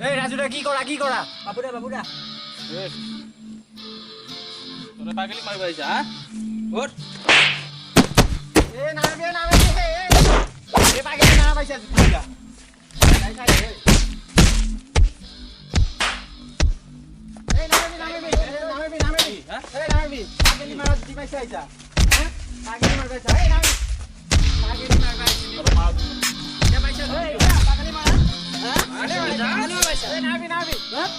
এই ৰাজুদা কি কৰা বাবুদা তোরে পাগলি মারবা আইছা হ্যাঁ ওঠ এই নামে এই পাগলি না পাইছা তুইগা এই নামে হ্যাঁ এই নামে পাগলি মারা দি পাইছা আইছা হ্যাঁ পাগলি মারবা আইছা এই নামে পাগলি মারবা আইছি এ পাইছা এই পাগলি মারা হ্যাঁ আরে পাইছা এই নামে হ্যাঁ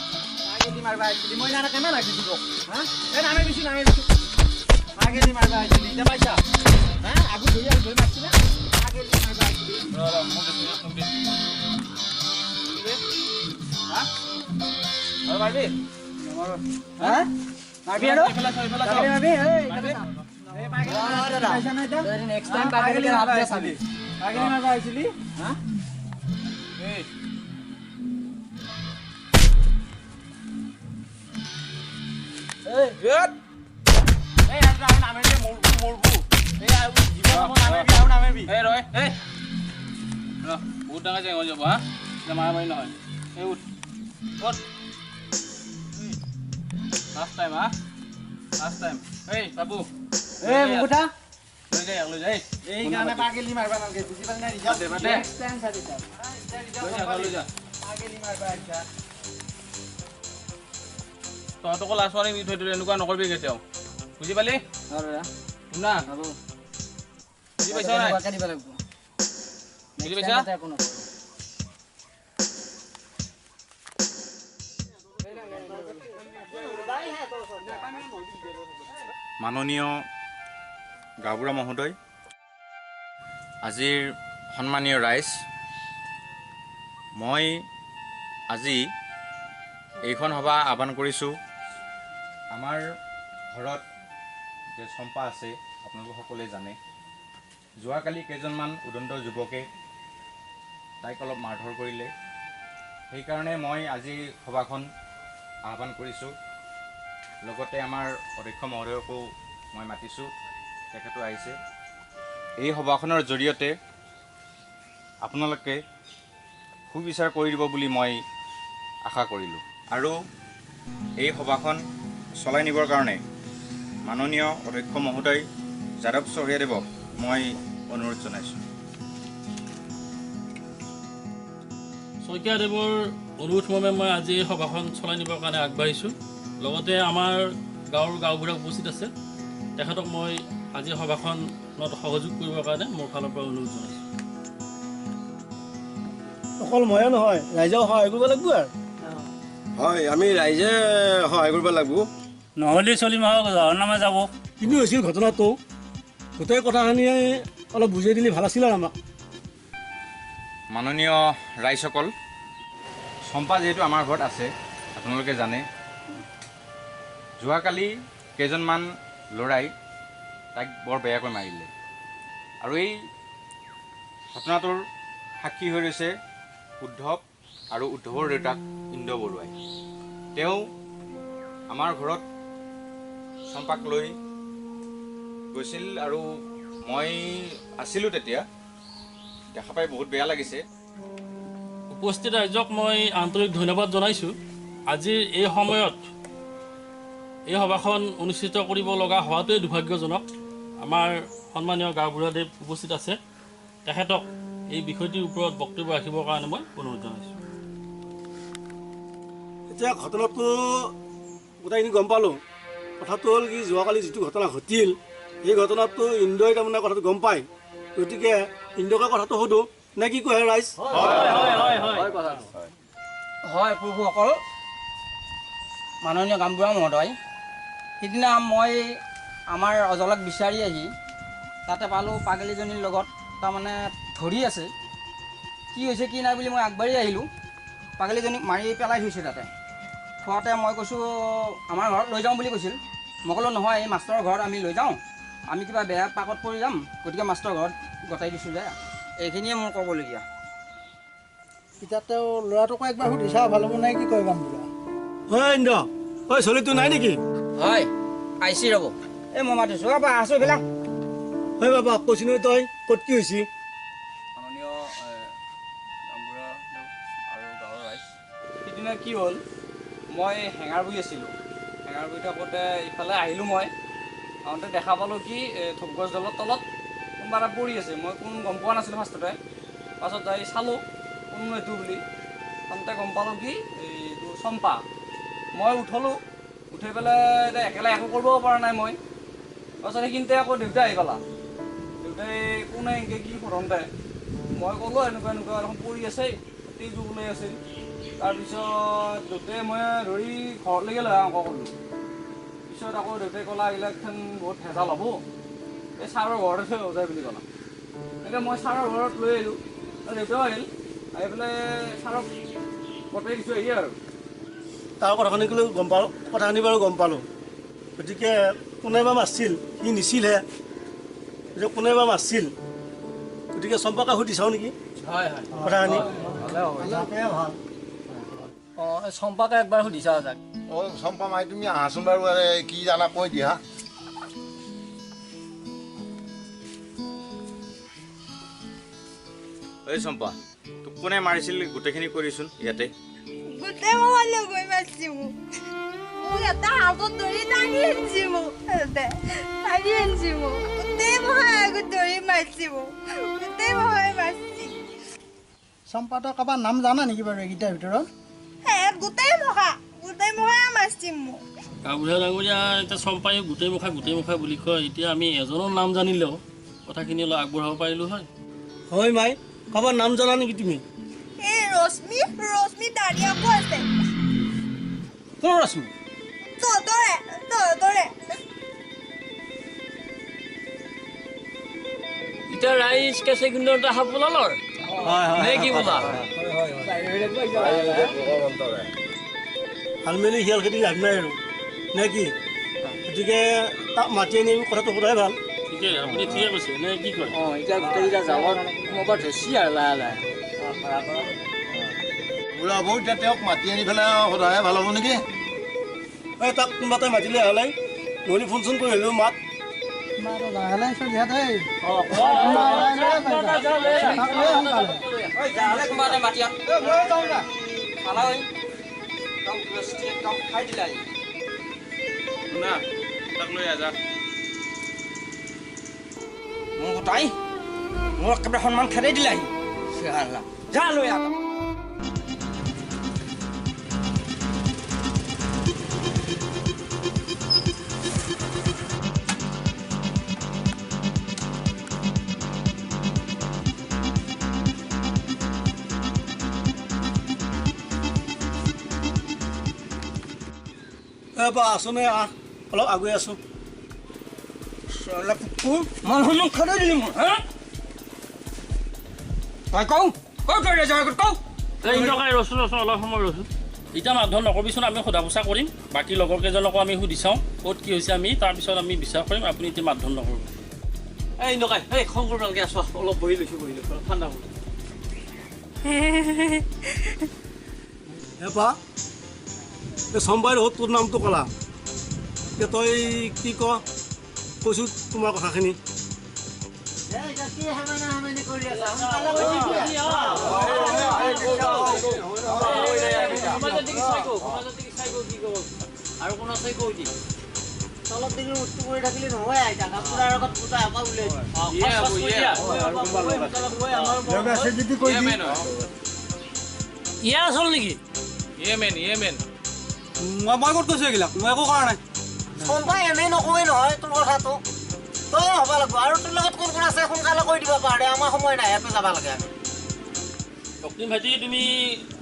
পাগলি মারবা আইছি মই না কেন লাগি দিব হ্যাঁ এই নামে বিছি পাগলি মারবা আইছি এটা পাইছা হ্যাঁ আগু ধই মারছি না পাগলি মারবা আইছি মুখে হ্যাঁ আর মারবি হ্যাঁ মারবি আরো ফেলা মারবি এই পাগলি মারবা আইছা না এটা নেক্সট টাইম পাগলি মারবা আইছি পাগলি মারবা আইছিলি হ্যাঁ এই এই গড এই আজ নামে মরবু এই আউ জীবন নামে বি এই রয় এই র বহুত ডাঙা যাই যাব হ্যাঁ যে মারামারি নহয় এই উঠ উঠ লাস্ট টাইম হ্যাঁ লাস্ট টাইম এই বাবু এই মুকুটা লৈ যাই এই গানে পাগলি মারবা নালকে বুঝি পালি না রিজাল্ট দে নেক্সট টাইম সাদি দাও লৈ যা পাগলি মারবা আইছা তহঁতকো লাষ্ট ওয়ার্নিং দি থৈ দিলে এনেকুৱা নকৰিবি কেতিয়াও বুজি পালি আরে শুনা বাবু বুজি পাইছা নাই বাকা দিবা লাগবো বুজি পাইছা মাননীয় গাঁওবুঢ়া মহোদয়, আজিৰ সন্মানীয় ৰাইজ, মই আজি এইখন সভা আহ্বান কৰিছোঁ। আমাৰ ঘৰত যে চম্পা আছে আপোনালোক সকলোৱে জানে, যোৱাকালি কেইজনমান উদন্ত যুৱকে তাইক অলপ মাৰধৰ কৰিলে। সেইকাৰণে মই আজি সভাখন আহ্বান কৰিছোঁ। লগতে আমাৰ অধ্যক্ষ মহোদয়কো মই মাতিছোঁ, তেখেতো আহিছে। এই সভাখনৰ জৰিয়তে আপোনালোকে সুবিচাৰ কৰি দিব বুলি মই আশা কৰিলোঁ। আৰু এই সভাখন চলাই নিবৰ কাৰণে মাননীয় অধ্যক্ষ মহোদয় যাদৱ চহৰীয়াদেৱক মই অনুৰোধ জনাইছোঁ। শইকীয়াদেৱৰ অনুৰোধ মৰ্মে মই আজি এই সভাখন চলাই নিবৰ কাৰণে আগবাঢ়িছোঁ। লগতে আমাৰ গাঁৱৰ গাঁওবুঢ়া উপস্থিত আছে, তেখেতক মই আজি সভাখনত সহযোগ কৰিবৰ কাৰণে মোৰ ফালৰ পৰা অনুৰোধ জনাইছোঁ। অকল ময়ে নহয়, ৰাইজেও সহায় কৰিব লাগিব। আৰু হয়, আমি ৰাইজে সহায় কৰিব লাগিব। নহ'লে চলিম আৰু নামে যাব। কিন্তু হৈছিল ঘটনাটো, গোটেই কথাখিনি অলপ বুজাই দিলে ভাল আছিল আৰু আমাক। মাননীয় ৰাইজসকল, চম্পা যিহেতু আমাৰ ঘৰত আছে আপোনালোকে জানে, যোৱাকালি কেইজনমান ল'ৰাই তাইক বৰ বেয়াকৈ মাৰিলে। আৰু এই ঘটনাটোৰ সাক্ষী হৈ ৰৈছে উদ্ধৱ আৰু উদ্ধৱৰ দেউতাক ইন্দ্ৰ বৰুৱাই। তেওঁ আমাৰ ঘৰত চম্পাক লৈ গৈছিল আৰু মই আছিলোঁ তেতিয়া। দেখা পাই বহুত বেয়া লাগিছে। উপস্থিত ৰাইজক মই আন্তৰিক ধন্যবাদ জনাইছোঁ। আজিৰ এই সময়ত এই সভাখন অনুষ্ঠিত কৰিব লগা হোৱাটোৱে দুৰ্ভাগ্যজনক। আমাৰ সন্মানীয় গাঁওবুঢ়াদেৱ উপস্থিত আছে, তেখেতক এই বিষয়টিৰ ওপৰত বক্তব্য ৰাখিবৰ কাৰণে মই অনুৰোধ জনাইছোঁ। এতিয়া ঘটনাটো গোটেইখিনি গম পালোঁ। কথাটো হ'ল কি, যোৱাকালি যিটো ঘটনা ঘটিল, সেই ঘটনাটো ইন্দ্ৰই তাৰমানে কথাটো গম পায়। গতিকে ইন্দ্ৰকে কথাটো সোধোঁ নে কি কয় ৰাইজ? হয় প্ৰভুসকল, মাননীয় গাঁওবুঢ়া মহোদয়, সিদিনা মই আমাৰ অজলক বিচাৰি আহি তাতে পালোঁ পাগলীজনীৰ লগত তাৰমানে ধৰি আছে। কি হৈছে কি নাই বুলি মই আগবাঢ়ি আহিলোঁ। পাগলীজনীক মাৰি পেলাই থৈছে তাতে। থোৱাতে মই কৈছোঁ আমাৰ ঘৰত লৈ যাওঁ বুলি কৈছিল। মই ক'লোঁ নহয়, এই মাষ্টৰৰ ঘৰত আমি লৈ যাওঁ, আমি কিবা বেয়া পাকত পৰি যাম, গতিকে মাষ্টৰৰ ঘৰত গতাই দিছোঁ যে। এইখিনিয়ে মোৰ ক'বলগীয়া। এতিয়া তেওঁ ল'ৰাটোকো একবাৰ সুধিছা ভাল হ'ব নাই কি কয় গাঁওবুঢ়া? হয় ইন্দ্ৰ, হয় চলিটো নাই নেকি? হয় আহিছি ৰ'ব, এই মই মাতিছোঁ বা আছোঁ এইবিলাক। হয় বাবা, কৈছিনো তই ক'ত কি হৈছি? মাননীয় কি হ'ল মই হেঙাৰ বহি আছিলোঁ হেঙাৰ বহি থাকোঁতে ইফালে আহিলোঁ মই আহোঁতে দেখা পালোঁ কি ধূপ গছডালৰ তলত কোনোবা এটা পৰি আছে মই কোন গম পোৱা নাছিলোঁ ফাৰ্ষ্টতে পাছত যাই চালোঁ কোন এইটো বুলি প্ৰথমতে গম পালোঁ কি এইটো চম্পা মই উঠলোঁ উঠি পেলাই এতিয়া একেলগে একো কৰিব পৰা নাই মই পাছত সেইখিনিতে আকৌ দেউতাই আহি পালা দেউতাই কোনে এনেকৈ কি প্ৰথমতে মই ক'লোঁ এনেকুৱা এনেকুৱা এখন পৰি আছে তেজু ওলাই আছিল তাৰপিছত দেউতাই মই ধৰি ঘৰলৈকে লৈ অংক কৰিলোঁ পিছত আকৌ দেউতাই ক'লা এইগিলাকখন বহুত ভেজাল হ'ব এই ছাৰৰ ঘৰতে থৈ যায় বুলি ক'লা এনেকৈ মই ছাৰৰ ঘৰত লৈ আহিলোঁ দেউতাও আহিল আহি পেলাই ছাৰক পঠাই দিছোঁ আহি আৰু তাৰ কথাখিনি ক'লেও গম পালোঁ কথাখিনি বাৰু গম পালোঁ গতিকে কোনেবা মাৰিছিল সি নিছিলহে যে কোনেবা মাৰিছিল গতিকে চম্পাকে সুধি চাওঁ নেকি হয় হয় কথাখিনি ভাল অঁ চম্পাকে একবাৰ সুধি চাওঁ যাক অঁ চম্পা মাই তুমি আহাচোন বাৰু কি জানা কৈ দিয়া ঐ চম্পা তোক কোনে মাৰিছিল গোটেইখিনি কৰিছোন ইয়াতে গোটেই মই লগৈ মাৰিছি মোক এটা হাতত ধৰি টানি আনিছি মোক টানি আনিছি মোক গোটেই মই আগত ধৰি মাৰিছি মোক গোটেই মই মাৰিছি চম্পাটো কাৰোবাৰ নাম জানা নেকি বাৰু এইকেইটাৰ ভিতৰত গোটেই মহা মাৰিছি মোক গাঁওবুঢ়া ডাঙৰীয়া এতিয়া চম্পাই গোটেই মুখা বুলি কয় এতিয়া আমি এজনৰ নাম জানিলেও কথাখিনি অলপ আগবঢ়াব পাৰিলোঁ হয় হয় মাই কাৰোবাৰ নাম জানা নেকি তুমি এই ৰশ্মি দাঁড়িয়াকো আছে কোন ৰশ্মি তহঁতৰে এতিয়া ৰাইজ কেঁচে গুণ্ডৰ সাপ ওলালৰ নে কি বোলা হাল মেলি শিয়াল খেতি লাভ নাই আৰু নে কি গতিকে তাক মাতি আনি কথাটো সোধাই ভাল ঠিকে আপুনি ঠিকে কৈছে নে কি কয় অঁ এতিয়া গোটেইকেইটা যাবত মোবাইল ধৰিছি আৰু লাহে লাহে বুঢ়া বৌ এতিয়া তেওঁক মাতি আনি পেলাই সোধাহে ভাল হ'ব নেকি এই তাক কোনোবা তাই মাতিলে হ'লে নহ'লে ফোন চোন কৰি হ'লেও মাত শুনা তাক লৈ আহ যা মোৰ গোটাই মোৰ একেবাৰে সন্মান খেদাই দিলাহি যা লৈ আহ আছোনে আহ অলপ আগুৱাই আছোঁ মান সন্মান খেদাই দিলি মোৰ হা তই কওঁ কওঁ ৰচোন অলপ সময় ৰচোন এতিয়া মাৰধৰ নকৰিবিচোন আমি সোধা পোছা কৰিম বাকী লগৰ কেইজনকো আমি সুধি চাওঁ ক'ত কি হৈছে আমি তাৰপিছত আমি বিশ্বাস কৰিম আপুনি এতিয়া মাৰধৰ নকৰিব এই নকাই এই খং কৰিব নালাগে আছোঁ অলপ বহি লৈছোঁ ঠাণ্ডা হ'ল হেপা এই চম্পাই বহুত তোৰ নামটো ক'লা এতিয়া তই কি ক কৈছোঁ তোমাৰ কথাখিনি আৰু কোনো চাই কৈ দি তলত দেখি উঠটো কৰি থাকিলে নহয় আইতা কাপোৰৰ আগত পুতা আমাৰ উলিয়াই ইয়া আচল নেকি ইয়েমেন মই ক'ত কৈছোঁ এইবিলাক মই একো কৰা নাই চম্পাই এনেই নকওঁৱেই নহয় তোৰ কথাটো তই হ'ব লাগিব আৰু তোৰ লগত কোন কোন আছে সোনকালে কৈ দিব পাৰে আমাৰ সময় নাই ইয়াতে যাব লাগে ভক্তিম ভাইটি তুমি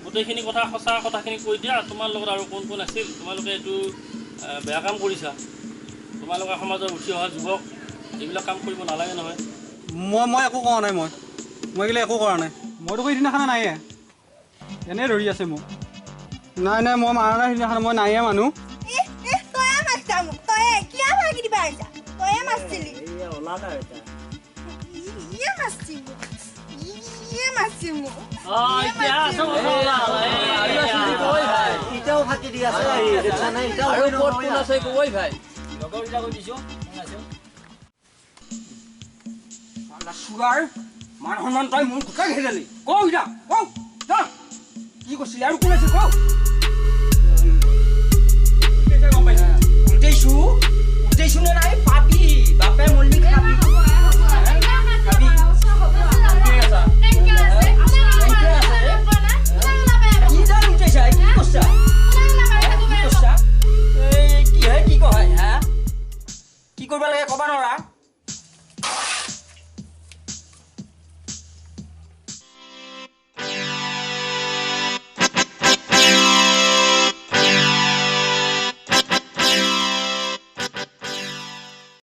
গোটেইখিনি কথা সঁচা কথাখিনি কৈ দিয়া তোমাৰ লগত আৰু কোন কোন আছিল তোমালোকে এইটো বেয়া কাম কৰিছা তোমালোকে সমাজত উঠি অহা যুৱক এইবিলাক কাম কৰিব নালাগে নহয় মই একো কৰা নাই মই এইগিলা একো কৰা নাই মইতো সিদিনাখন নাইয়ে এনেই ধৰি আছে মোক নাই মই মাৰা নাই সিদিনাখন মই নাইয়ে মানুহ তয়ে মাৰিছা মোক তয়ে কিয় ভাগি দিবা আহিছা তয়ে মাৰিছিলি ইয়ে মাৰিছি মোক এতিয়াও ফাঁকি দি আছে চুগাৰ মান সন্মান তই মোৰ গোটাই খেদালি কওঁ এতিয়া কওঁ কি কৈছিলি আৰু কোন আছিল কওঁ উঠাইছো নে নাই পাবি বাপে মল্লি খাবি খাবি কি জান উঠাইছা কি কৈছা কি কৈছা এই কি হয় কি কয় হা কি কৰিব লাগে ক'বা নোৱাৰা